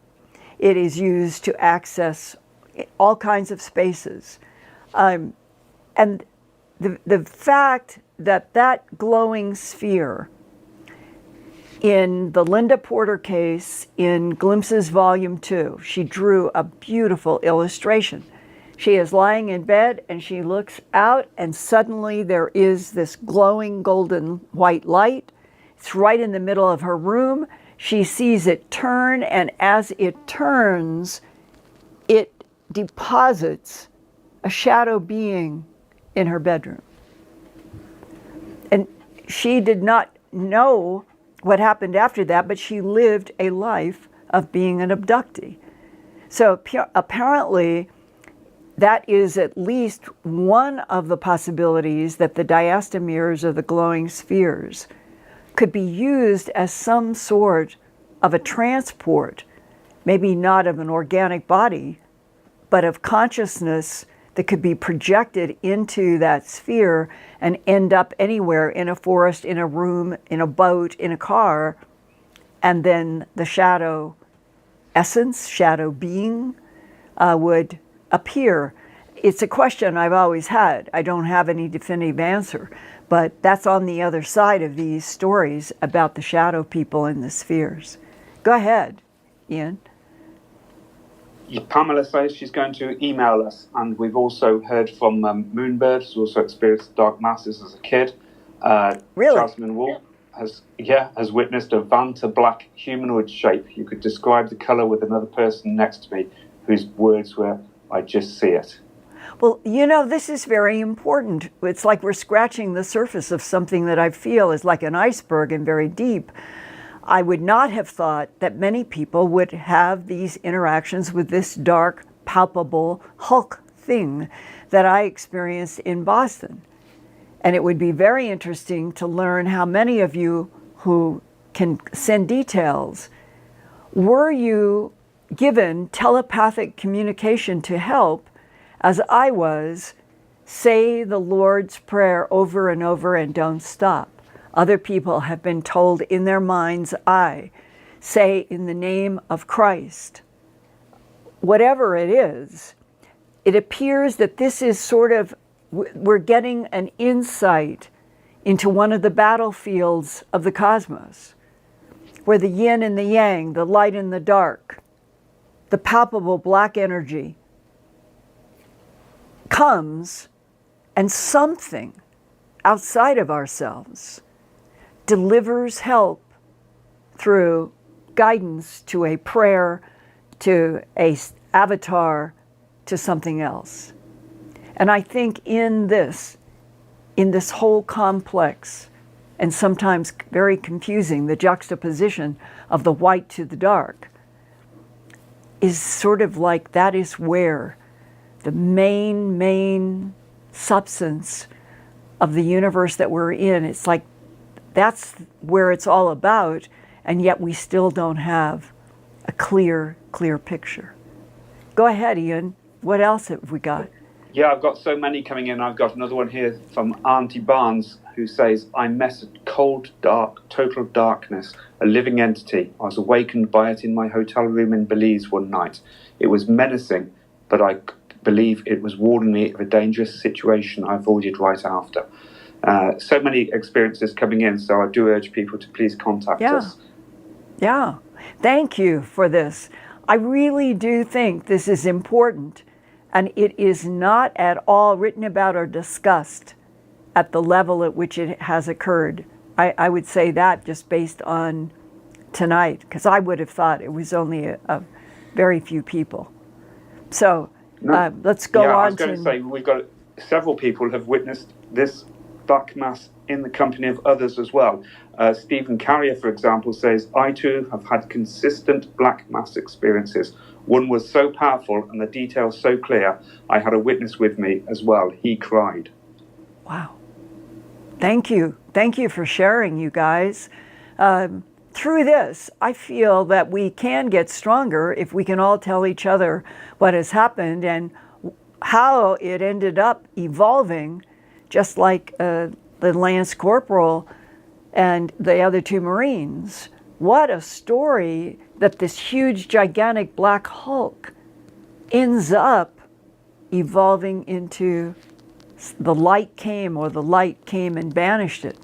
It is used to access all kinds of spaces. And the fact that that glowing sphere in the Linda Porter case in Glimpses Volume 2, she drew a beautiful illustration. She is lying in bed and she looks out and suddenly there is this glowing golden white light. It's right in the middle of her room. She sees it turn, and as it turns, it deposits a shadow being in her bedroom. And she did not know what happened after that, but she lived a life of being an abductee. So apparently, that is at least one of the possibilities that the diastemeres or the glowing spheres could be used as some sort of a transport, maybe not of an organic body, but of consciousness that could be projected into that sphere and end up anywhere, in a forest, in a room, in a boat, in a car, and then the shadow essence, shadow being would appear. It's a question I've always had. I don't have any definitive answer, but that's on the other side of these stories about the shadow people in the spheres. Go ahead, Ian.
Pamela says she's going to email us, and we've also heard from Moonbird, who's also experienced dark masses as a kid.
Really?
Jasmine Wolf has witnessed a Vanta black humanoid shape. You could describe the colour with another person next to me, whose words were, "I just see it."
Well, you know, this is very important. It's like we're scratching the surface of something that I feel is like an iceberg and very deep. I would not have thought that many people would have these interactions with this dark, palpable Hulk thing that I experienced in Boston. And it would be very interesting to learn how many of you who can send details, were you given telepathic communication to help, as I was, say the Lord's Prayer over and over and don't stop? Other people have been told in their mind's eye, say in the name of Christ. Whatever it is, it appears that this is sort of, we're getting an insight into one of the battlefields of the cosmos, where the yin and the yang, the light and the dark, the palpable black energy comes, and something outside of ourselves delivers help through guidance to a prayer, to a avatar, to something else. And I think in this whole complex and sometimes very confusing, the juxtaposition of the white to the dark is sort of like that is where the main substance of the universe that we're in, it's like that's where it's all about, and yet we still don't have a clear picture. Go ahead, Ian. What else have we got?
Yeah, I've got so many coming in. I've got another one here from Auntie Barnes, who says, I met a cold, dark, total darkness, a living entity. I was awakened by it in my hotel room in Belize one night. It was menacing, but I believe it was warning me of a dangerous situation I avoided right after. So many experiences coming in, so I do urge people to please contact us.
Yeah, thank you for this. I really do think this is important, and it is not at all written about or discussed at the level at which it has occurred. I would say that just based on tonight, because I would have thought it was only a very few people. So let's go on.
I was going to say, we've got several people have witnessed this black mass in the company of others as well. Stephen Carrier, for example, says, I too have had consistent black mass experiences. One was so powerful and the details so clear, I had a witness with me as well. He cried.
Wow. Thank you. Thank you for sharing, you guys. Through this, I feel that we can get stronger if we can all tell each other what has happened and how it ended up evolving, just like the Lance Corporal and the other two Marines. What a story that this huge, gigantic black hulk ends up evolving into the light came and banished it.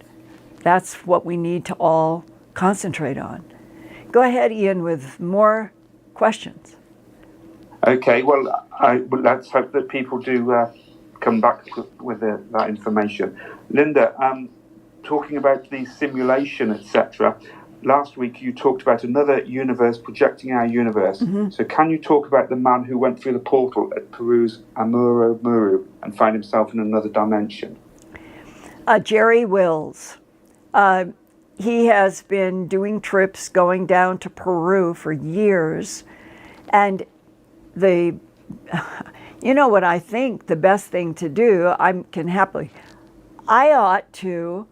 That's what we need to all concentrate on. Go ahead, Ian, with more questions.
Okay, well, let's hope that people do come back with that information. Linda, talking about the simulation, etc., last week you talked about another universe projecting our universe. Mm-hmm. So can you talk about the man who went through the portal at Peru's Amuro Muru and found himself in another dimension?
Jerry Wills. He has been doing trips going down to Peru for years. And you know what I think the best thing to do, I ought to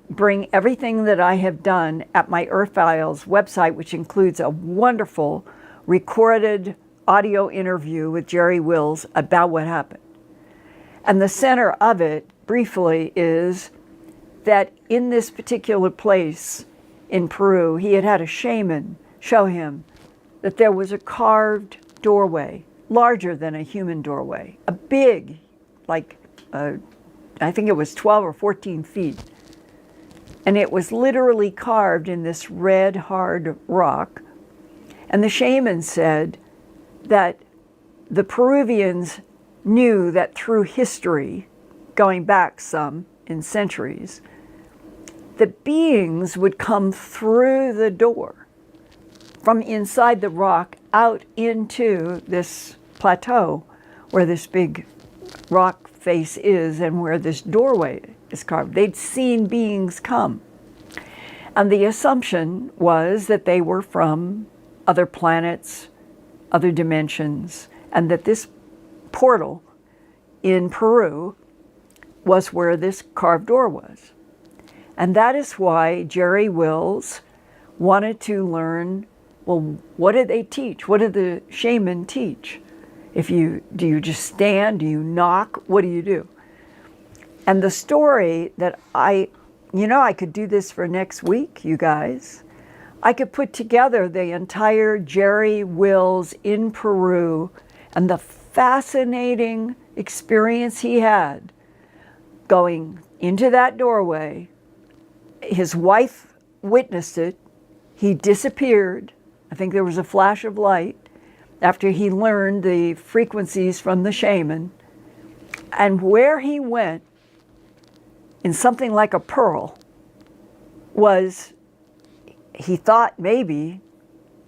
bring everything that I have done at my Earthfiles website, which includes a wonderful recorded audio interview with Jerry Wills about what happened. And the center of it, briefly, is that in this particular place in Peru, he had a shaman show him that there was a carved doorway, larger than a human doorway, a big, I think it was 12 or 14 feet. And it was literally carved in this red, hard rock. And the shaman said that the Peruvians knew that through history, going back some in centuries, the beings would come through the door from inside the rock out into this plateau where this big rock face is and where this doorway is carved. They'd seen beings come. And the assumption was that they were from other planets, other dimensions, and that this portal in Peru was where this carved door was. And that is why Jerry Wills wanted to learn, well, what did they teach? What did the shaman teach? Do you just stand? Do you knock? What do you do? And the story that I could do this for next week, you guys. I could put together the entire Jerry Wills in Peru and the fascinating experience he had going into that doorway. His wife witnessed it. He disappeared. I think there was a flash of light after he learned the frequencies from the shaman. And where he went, in something like a pearl, was, he thought, maybe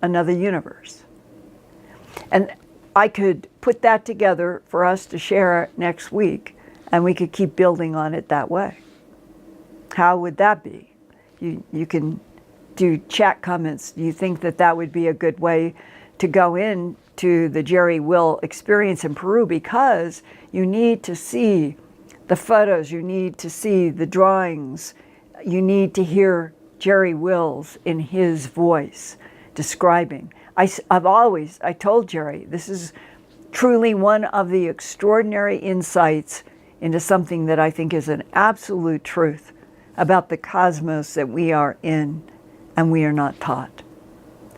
another universe. And I could put that together for us to share next week, and we could keep building on it that way. How would that be? You can do chat comments. Do you think that would be a good way to go into the Jerry Will experience in Peru? Because you need to see the photos, you need to see the drawings, you need to hear Jerry Wills in his voice describing. I told Jerry, this is truly one of the extraordinary insights into something that I think is an absolute truth about the cosmos that we are in and we are not taught.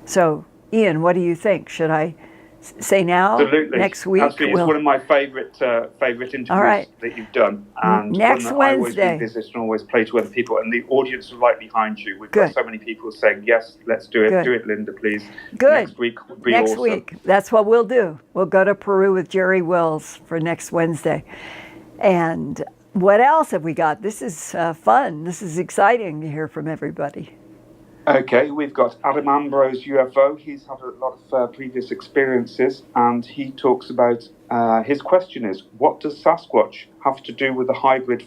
So, Ian, what do you think? Should I say now?
Absolutely.
Next week?
Absolutely. It's one of my favourite interviews that you've done, and
next
one that
Wednesday.
I always revisit and always play to other people. And the audience are right behind you. We've got so many people saying, "Yes, let's do it.
Good.
Do it, Linda, please."
Good.
Next week would be awesome.
Next week. That's what we'll do. We'll go to Peru with Jerry Wills for next Wednesday. And what else have we got? This is fun. This is exciting to hear from everybody.
Okay, we've got Adam Ambrose UFO. He's had a lot of previous experiences, and he talks about, his question is, what does Sasquatch have to do with the hybrid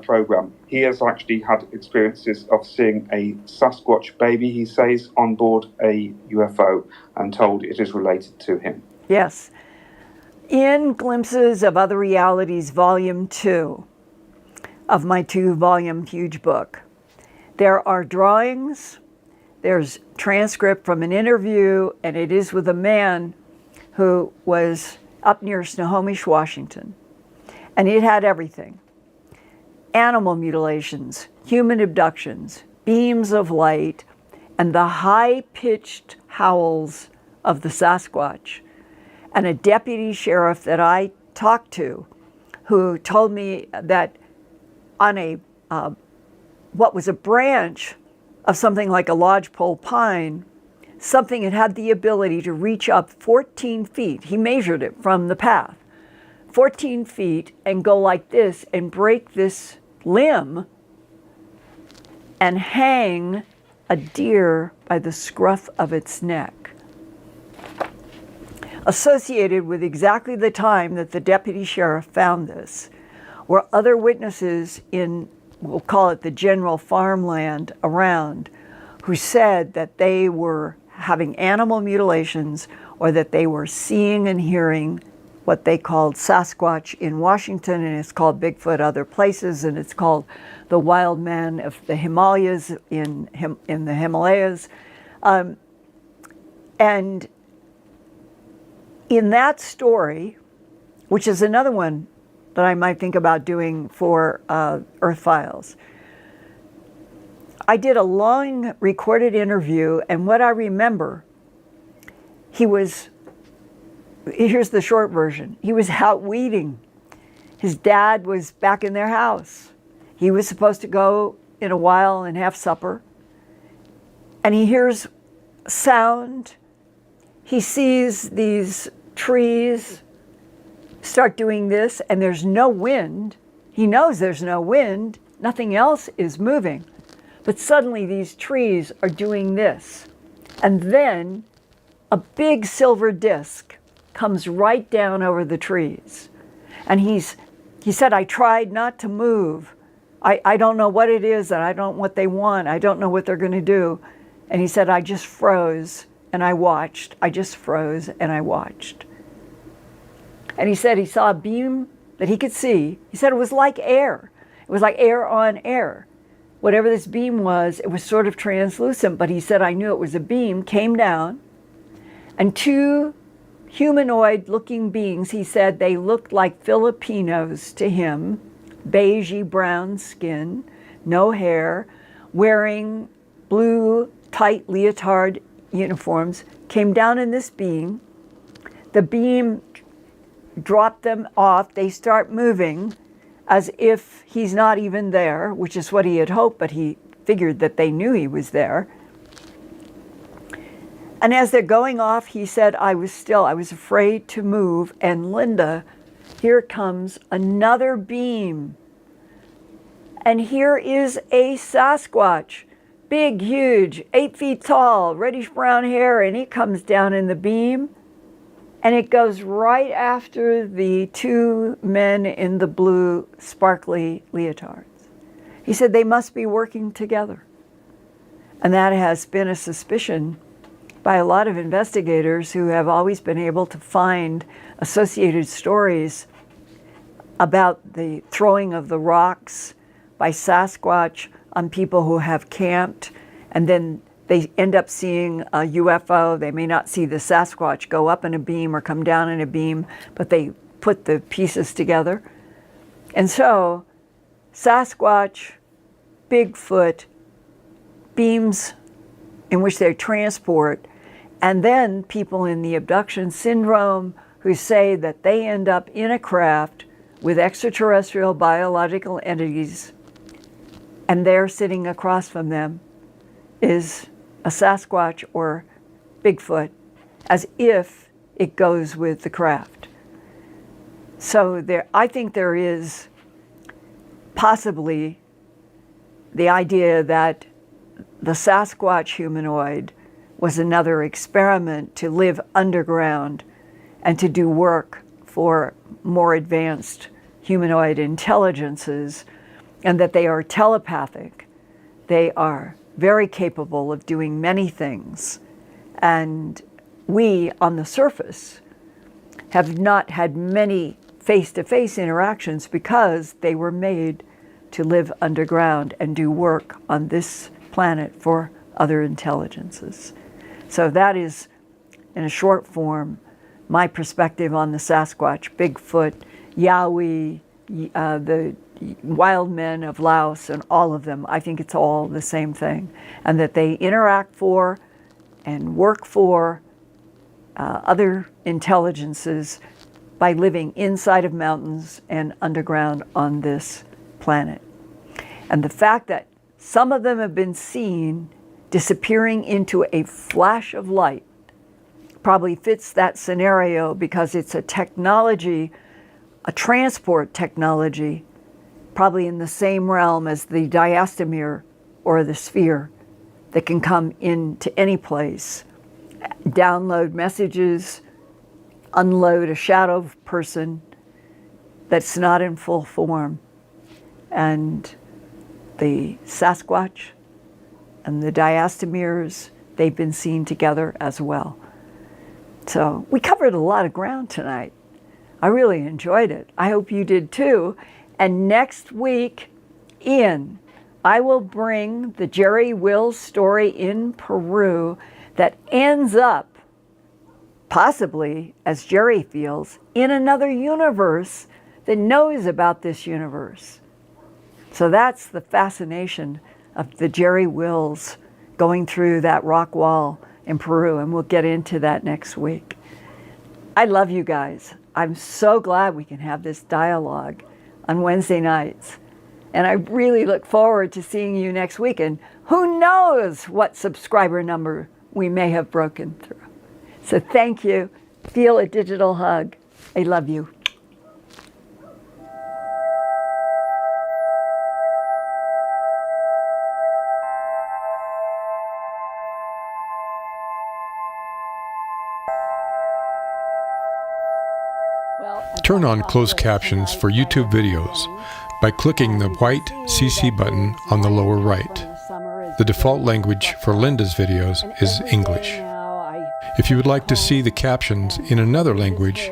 program? He has actually had experiences of seeing a Sasquatch baby, he says, on board a UFO, and told it is related to him.
Yes. In Glimpses of Other Realities, Volume 2 of my 2-volume huge book, there are drawings, there's transcript from an interview, and it is with a man who was up near Snohomish, Washington. And it had everything: animal mutilations, human abductions, beams of light, and the high-pitched howls of the Sasquatch. And a deputy sheriff that I talked to, who told me that on a what was a branch of something like a lodgepole pine, something had the ability to reach up 14 feet. He measured it from the path, 14 feet, and go like this and break this limb and hang a deer by the scruff of its neck. Associated with exactly the time that the deputy sheriff found this were other witnesses in, we'll call it the general farmland around, who said that they were having animal mutilations or that they were seeing and hearing what they called Sasquatch in Washington, and it's called Bigfoot other places, and it's called the wild man of the Himalayas in the Himalayas. And in that story, which is another one that I might think about doing for Earthfiles, I did a long recorded interview, and what I remember, here's the short version. He was out weeding. His dad was back in their house. He was supposed to go in a while and have supper. And he hears sound. He sees these trees start doing this, and there's no wind. He knows there's no wind. Nothing else is moving. But suddenly these trees are doing this. And then a big silver disc comes right down over the trees. And he said, I tried not to move. I don't know what it is, and I don't know what they want. I don't know what they're going to do. And he said, I just froze and I watched. I just froze and I watched. And he said he saw a beam that he could see. He said it was like air. It was like air on air. Whatever this beam was, it was sort of translucent, but he said, I knew it was a beam, came down, and two humanoid-looking beings, he said they looked like Filipinos to him, beigey brown skin, no hair, wearing blue tight leotard uniforms, came down in this beam. The beam dropped them off. They start moving as if he's not even there, which is what he had hoped, but he figured that they knew he was there. And as they're going off, he said, I was afraid to move. And Linda, here comes another beam. And here is a Sasquatch, big, huge, 8 feet tall, reddish brown hair, and he comes down in the beam. And it goes right after the two men in the blue sparkly leotards. He said they must be working together. And that has been a suspicion by a lot of investigators who have always been able to find associated stories about the throwing of the rocks by Sasquatch on people who have camped, and then they end up seeing a UFO. They may not see the Sasquatch go up in a beam or come down in a beam, but they put the pieces together. And so Sasquatch, Bigfoot, beams in which they transport, and then people in the abduction syndrome who say that they end up in a craft with extraterrestrial biological entities, and they're sitting across from them is a Sasquatch or Bigfoot, as if it goes with the craft. So I think there is possibly the idea that the Sasquatch humanoid was another experiment to live underground and to do work for more advanced humanoid intelligences, and that they are telepathic. They are very capable of doing many things. And we, on the surface, have not had many face-to-face interactions because they were made to live underground and do work on this planet for other intelligences. So that is, in a short form, my perspective on the Sasquatch, Bigfoot, Yowie, the wild men of Laos, and all of them. I think it's all the same thing, and that they interact for and work for other intelligences by living inside of mountains and underground on this planet. And the fact that some of them have been seen disappearing into a flash of light probably fits that scenario, because it's a technology, a transport technology, probably in the same realm as the diastomere or the sphere, that can come into any place, download messages, unload a shadow person that's not in full form. And the Sasquatch and the diastomeres, they've been seen together as well. So we covered a lot of ground tonight. I really enjoyed it. I hope you did too. And next week, I will bring the Jerry Wills story in Peru that ends up, possibly, as Jerry feels, in another universe that knows about this universe. So that's the fascination of the Jerry Wills going through that rock wall in Peru, and we'll get into that next week. I love you guys. I'm so glad we can have this dialogue on Wednesday nights. And I really look forward to seeing you next week. And who knows what subscriber number we may have broken through. So thank you. Feel a digital hug. I love you.
Turn on closed captions for YouTube videos by clicking the white CC button on the lower right. The default language for Linda's videos is English. If you would like to see the captions in another language,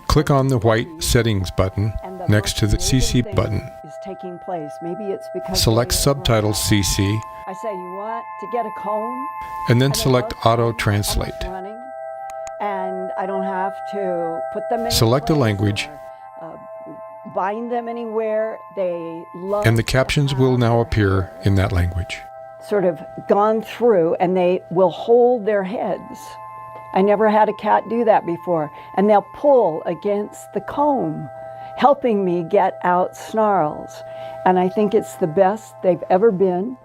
click on the white settings button next to the CC button. Select Subtitles CC, and then select Auto Translate.
And I don't have to put them in.
Select a language,
bind them anywhere. They love.
And the captions will now appear in that language.
Sort of gone through, and they will hold their heads. I never had a cat do that before. And they'll pull against the comb, helping me get out snarls. And I think it's the best they've ever been.